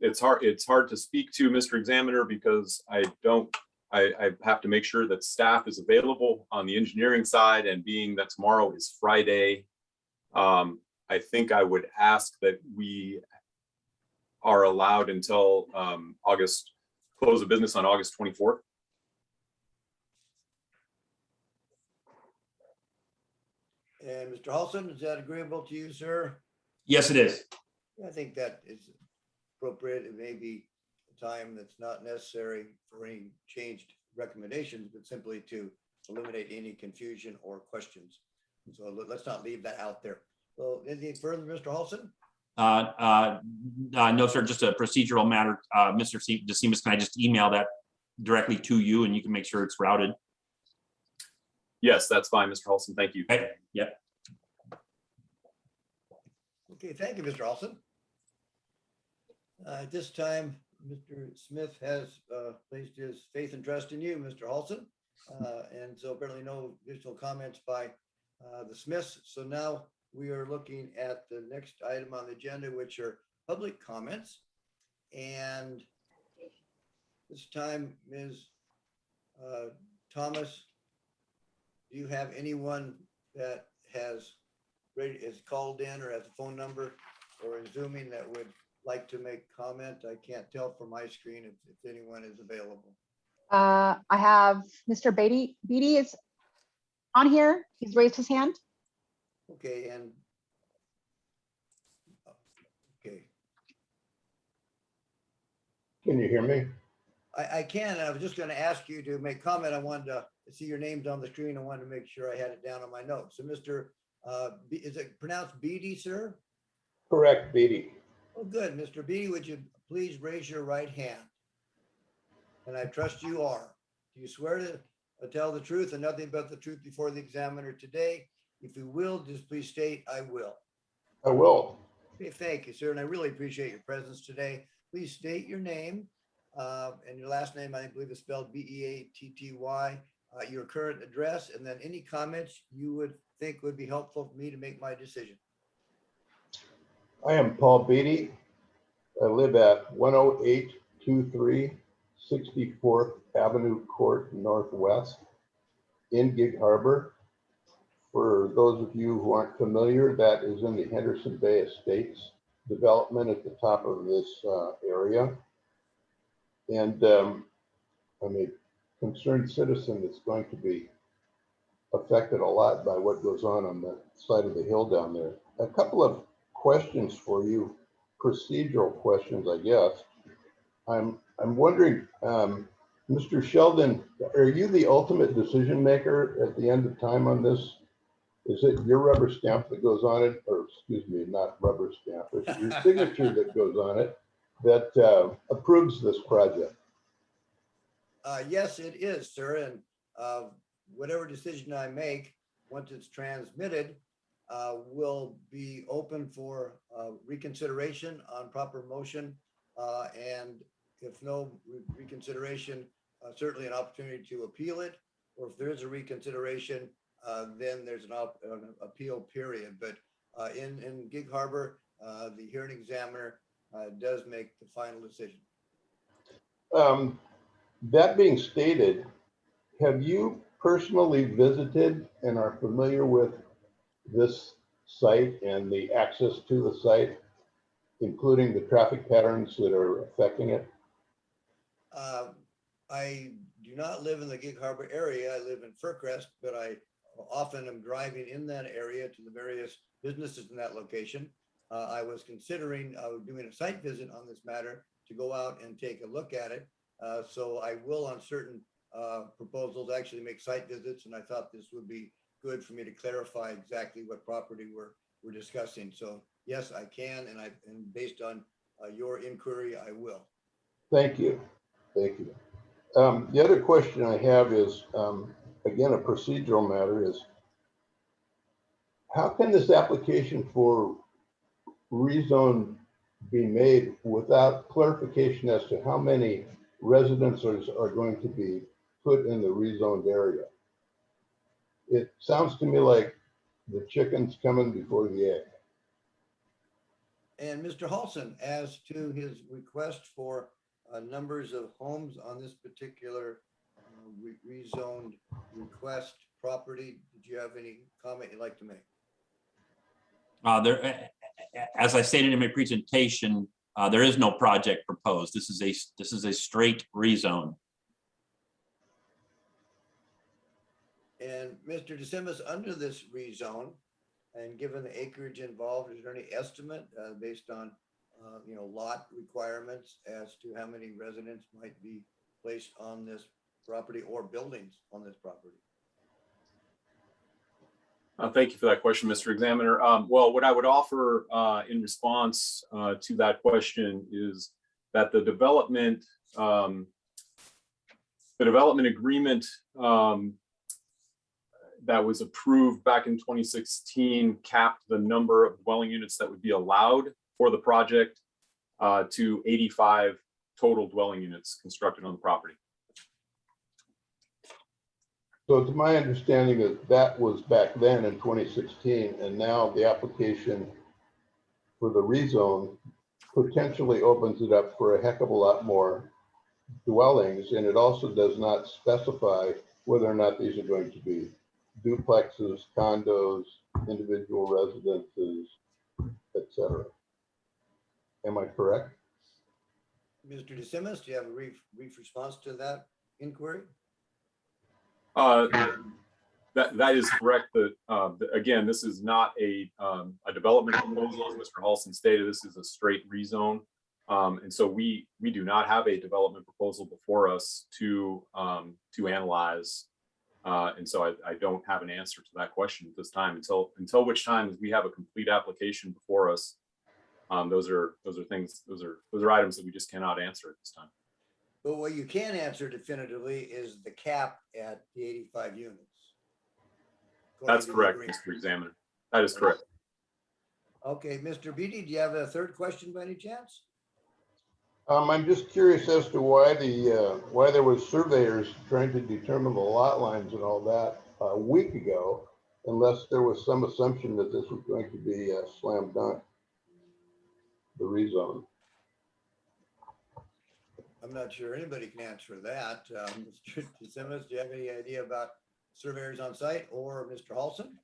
it's hard to speak to, Mr. Examiner, because I have to make sure that staff is available on the engineering side, and being that tomorrow is Friday, I think I would ask that we are allowed until close of business on August 24th. And Mr. Halsen, is that agreeable to you, sir? Yes, it is. I think that is appropriate. It may be a time that's not necessary for any changed recommendations, but simply to eliminate any confusion or questions. So let's not leave that out there. So anything further, Mr. Halsen? No, sir, just a procedural matter. Mr. DeSimas, can I just email that directly to you and you can make sure it's routed? Yes, that's fine, Mr. Halsen. Thank you. Okay, yeah. Okay, thank you, Mr. Halsen. At this time, Mr. Smith has placed his faith and trust in you, Mr. Halsen. And so apparently no additional comments by the Smiths. So now we are looking at the next item on the agenda, which are public comments. And this time, Ms. Thomas, do you have anyone that has called in or has a phone number or is Zooming that would like to make comment? I can't tell from my screen if anyone is available. I have Mr. Beatty. Beatty is on here. He's raised his hand. Okay, and okay, Can you hear me? I can. I was just going to ask you to make comment. I wanted to see your names on the screen. I wanted to make sure I had it down on my notes. So, Mr. Is it pronounced Beatty, sir? Correct, Beatty. Oh, good. Mr. Beatty, would you please raise your right hand? And I trust you are. Do you swear to tell the truth and nothing but the truth before the examiner today? If you will, just please state, I will. I will. Okay, thank you, sir. And I really appreciate your presence today. Please state your name and your last name, I believe is spelled B-E-A-T-T-Y, your current address, and then any comments you would think would be helpful for me to make my decision. I am Paul Beatty. I live at 10823 64th Avenue Court Northwest in Gig Harbor. For those of you who aren't familiar, that is in the Henderson Bay Estates development at the top of this area. And I'm a concerned citizen that's going to be affected a lot by what goes on the side of the hill down there. A couple of questions for you, procedural questions, I guess. I'm wondering, Mr. Sheldon, are you the ultimate decision maker at the end of time on this? Is it your rubber stamp that goes on it, or excuse me, not rubber stamp, it's your signature that goes on it that approves this project? Yes, it is, sir. And whatever decision I make, once it's transmitted, will be open for reconsideration on proper motion. And if no reconsideration, certainly an opportunity to appeal it. Or if there is a reconsideration, then there's an appeal period. But in Gig Harbor, the hearing examiner does make the final decision. That being stated, have you personally visited and are familiar with this site and the access to the site, including the traffic patterns that are affecting it? I do not live in the Gig Harbor area. I live in Fircrest, but I often am driving in that area to the various businesses in that location. I was considering doing a site visit on this matter to go out and take a look at it. So I will on certain proposals actually make site visits, and I thought this would be good for me to clarify exactly what property we're discussing. So yes, I can, and based on your inquiry, I will. Thank you. Thank you. The other question I have is, again, a procedural matter is, how can this application for rezone be made without clarification as to how many residences are going to be put in the rezoned area? It sounds to me like the chicken's coming before the egg. And Mr. Halsen, as to his request for numbers of homes on this particular rezoned request property, did you have any comment you'd like to make? As I stated in my presentation, there is no project proposed. This is a straight rezone. And Mr. DeSimas, under this rezone, And given the acreage involved, is there any estimate based on, lot requirements as to how many residents might be placed on this property or buildings on this property? Thank you for that question, Mr. Examiner. Well, what I would offer in response to that question is that the development agreement that was approved back in 2016 capped the number of dwelling units that would be allowed for the project to 85 total dwelling units constructed on the property. So to my understanding that was back then in 2016, and now the application for the rezone potentially opens it up for a heck of a lot more dwellings, and it also does not specify whether or not these are going to be duplexes, condos, individual residences, etc. Am I correct? Mr. DeSimis, do you have a brief response to that inquiry? That is correct. That again, this is not a development proposal, as Mr. Halsen stated. This is a straight rezone, and so we do not have a development proposal before us to analyze, and so I don't have an answer to that question at this time until which time we have a complete application before us. Those are items that we just cannot answer at this time. But what you can answer definitively is the cap at the 85 units. That's correct, Mr. Examiner. That is correct. Okay, Mr. Beatty, do you have a third question by any chance? I'm just curious as to why why there was surveyors trying to determine the lot lines and all that a week ago, unless there was some assumption that this was going to be a slam dunk, the rezone. I'm not sure anybody can answer that. Mr. DeSimis, do you have any idea about surveyors on site, or Mr. Halsen?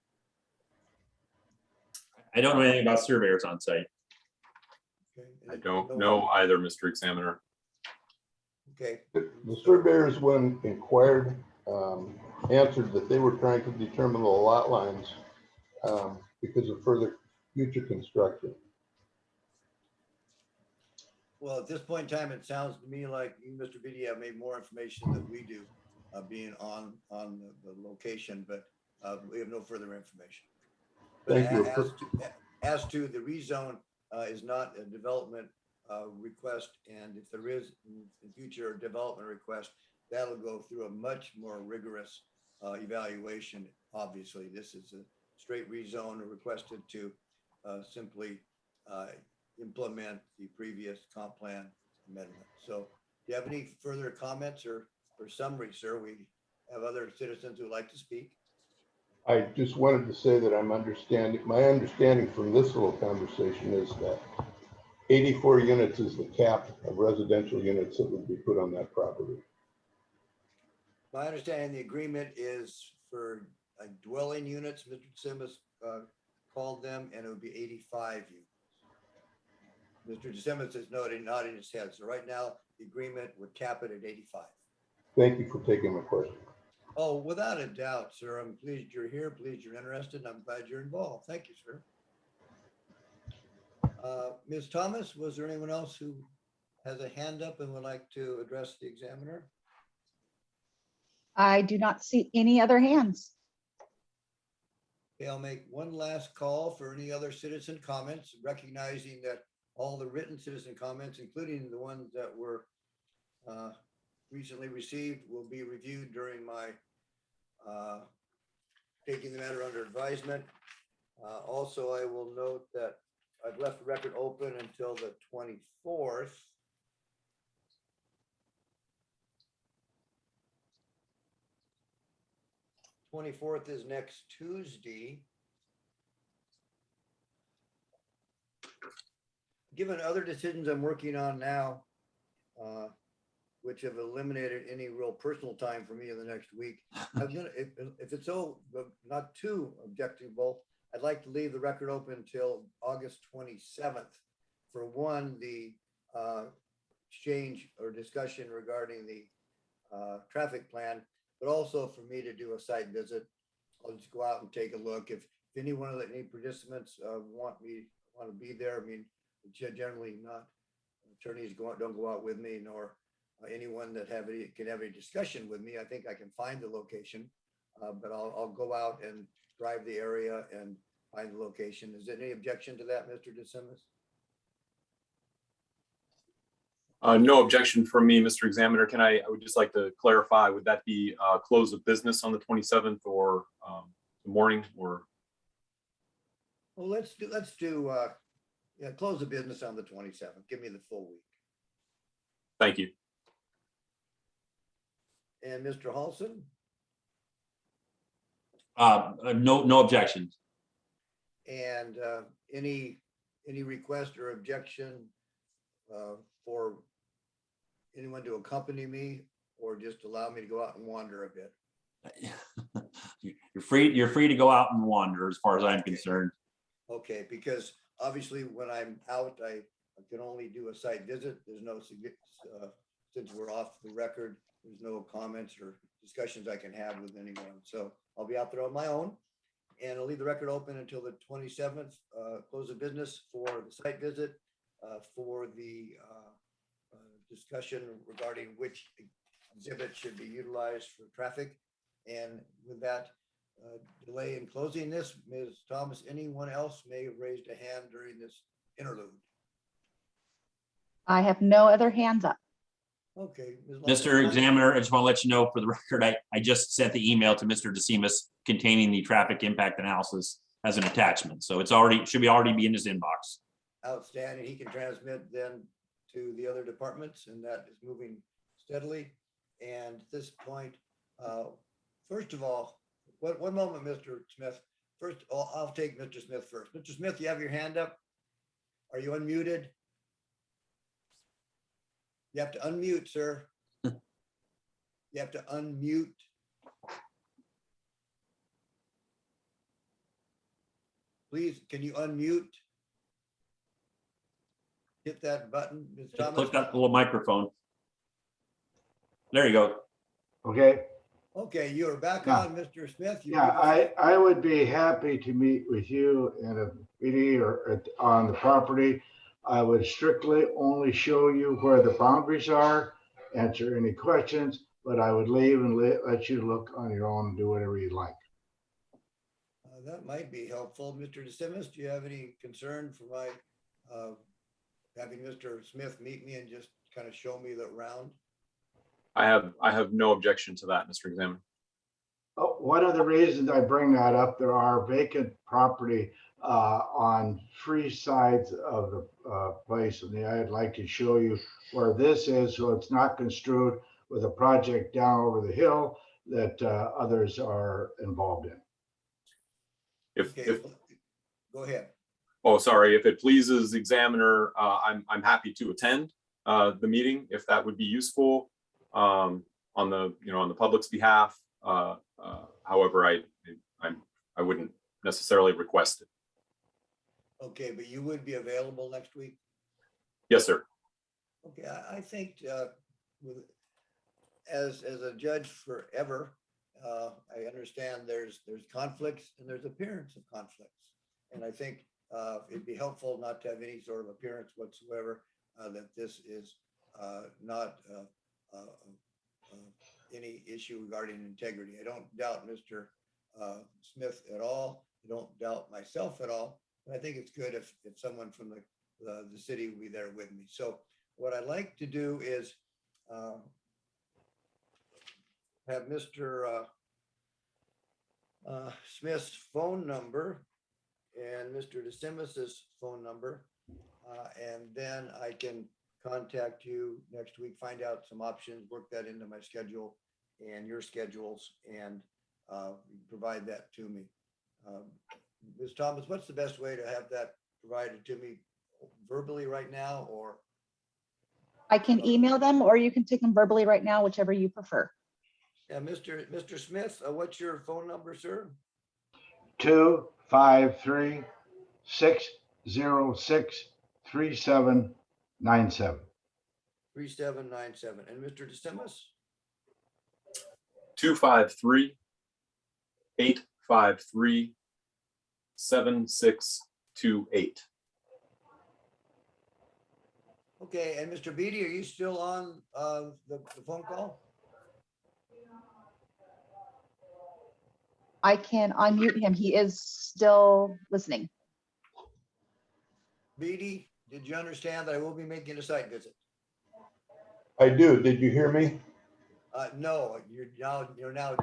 I don't know anything about surveyors on site. Okay. I don't know either, Mr. Examiner. Okay, The surveyors, when inquired, answered that they were trying to determine the lot lines because of further future construction. well, at this point in time, it sounds to me like you, Mr. Beatty, have made more information than we do, being on the location, but we have no further information. But Thank you. as to the rezone is not a development request, and if there is in future development request, that'll go through a much more rigorous evaluation. Obviously, this is a straight rezone requested to simply implement the previous comp plan amendment. So do you have any further comments or summary, sir? We have other citizens who would like to speak. I just wanted to say that my understanding from this little conversation is that 84 units is the cap of residential units that would be put on that property. My understanding, the agreement is for dwelling units, Mr. Simmons called them, and it would be 85 units. Mr. DeSimis is nodding his head. So right now, the agreement would cap it at 85. Thank you for taking my question. Oh, without a doubt, sir. I'm pleased you're here. Pleased you're interested. And I'm glad you're involved. Thank you, sir. Ms. Thomas, was there anyone else who has a hand up and would like to address the examiner? I do not see any other hands. Okay, I'll make one last call for any other citizen comments, recognizing that all the written citizen comments, including the ones that were recently received, will be reviewed during my taking the matter under advisement. Also, I will note that I've left the record open until the 24th. Is next Tuesday. Given other decisions I'm working on now, which have eliminated any real personal time for me in the next week, I'm gonna, if it's so not too objectionable, I'd like to leave the record open until August 27th for one, the exchange or discussion regarding the traffic plan, but also for me to do a site visit. I'll just go out and take a look. If if anyone of any participants want to be there, I mean, generally not attorneys don't go out with me, nor anyone that can have any discussion with me. I think I can find the location, but I'll go out and drive the area and find the location. Is there any objection to that, Mr. DeSimis? No objection from me, Mr. Examiner. I would just like to clarify, would that be close of business on the 27th or the morning or? Well, let's do close the business on the 27th. Give me the full week. Thank you. And Mr. Halsen? No objections. And any request or objection for anyone to accompany me, or just allow me to go out and wander a bit? You're free to go out and wander as far as I'm concerned. Okay, because obviously when I'm out, I can only do a site visit. There's no, since we're off the record, there's no comments or discussions I can have with anyone. So I'll be out there on my own, and I'll leave the record open until the 27th, close of business for the site visit, for the discussion regarding which exhibit should be utilized for traffic. And with that delay in closing this, Ms. Thomas, anyone else may have raised a hand during this interlude. I have no other hands up. Okay. Mr. Examiner, I just want to let you know for the record, I just sent the email to Mr. DeSimis containing the traffic impact analysis as an attachment. So it's should already be in his inbox. Outstanding. He can transmit then to the other departments, and that is moving steadily. And at this point, first of all, one moment, Mr. Smith. First, I'll take Mr. Smith first. Mr. Smith, you have your hand up. Are you unmuted? You have to unmute, sir. You have to unmute. Please, can you unmute? Hit that button, Ms. Thomas. Click that little microphone. There you go. Okay. Okay, you are back Yeah. on, Mr. Smith. I would be happy to meet with you in a meeting or on the property. I would strictly only show you where the boundaries are, answer any questions, but I would leave and let you look on your own and do whatever you like. That might be helpful. Mr. DeSimis, do you have any concern for my having Mr. Smith meet me and just kind of show me the round? I have no objection to that, Mr. Examiner. Oh, one of the reasons I bring that up, there are vacant property on three sides of the place, and I'd like to show you where this is, so it's not construed with a project down over the hill that others are involved in. Go ahead. Oh, sorry. If it pleases the examiner, I'm happy to attend the meeting if that would be useful on the public's behalf. However, I wouldn't necessarily request it. Okay, but you would be available next week? Yes, sir. Okay, I think as a judge forever, I understand there's conflicts and there's appearance of conflicts. And I think it'd be helpful not to have any sort of appearance whatsoever that this is not any issue regarding integrity. I don't doubt Mr. Smith at all. I don't doubt myself at all. But I think it's good if someone from the city will be there with me. So what I'd like to do is have Mr. Smith's phone number and Mr. DeSimis's phone number, and then I can contact you next week, find out some options, work that into my schedule and your schedules, and provide that to me. Ms. Thomas, what's the best way to have that provided to me verbally right now, or? I can email them, or you can take them verbally right now, whichever you prefer. Yeah, Mr. Smith, what's your phone number, sir? 253-606-3797. 3797. And Mr. DeSimis? 253-853-3797. 7628. Okay, and Mr. Beatty, are you still on the phone call? I can unmute him. He is still listening. Beatty, did you understand that I will be making a site visit? I do. Did you hear me? No, you're now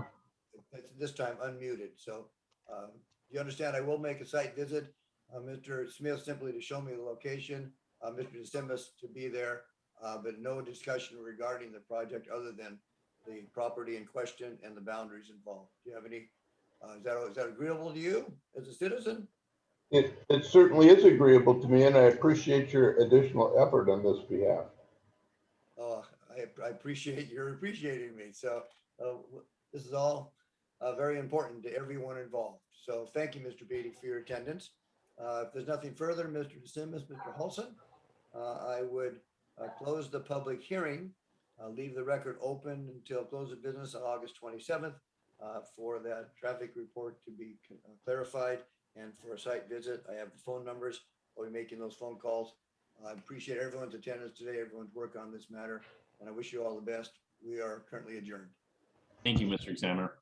this time unmuted. So you understand I will make a site visit. Mr. Smith simply to show me the location, Mr. DeSimis to be there, but no discussion regarding the project other than the property in question and the boundaries involved. Do you have any, is that agreeable to you as a citizen? It certainly is agreeable to me, and I appreciate your additional effort on this behalf. I appreciate your appreciating me. So this is all very important to everyone involved. So thank you, Mr. Beatty, for your attendance. If there's nothing further, Mr. DeSimis, Mr. Halsen, I would close the public hearing, leave the record open until close of business on August 27th for that traffic report to be clarified and for a site visit. I have the phone numbers. I'll be making those phone calls. I appreciate everyone's attendance today, everyone's work on this matter, and I wish you all the best. We are currently adjourned. Thank you, Mr. Examiner.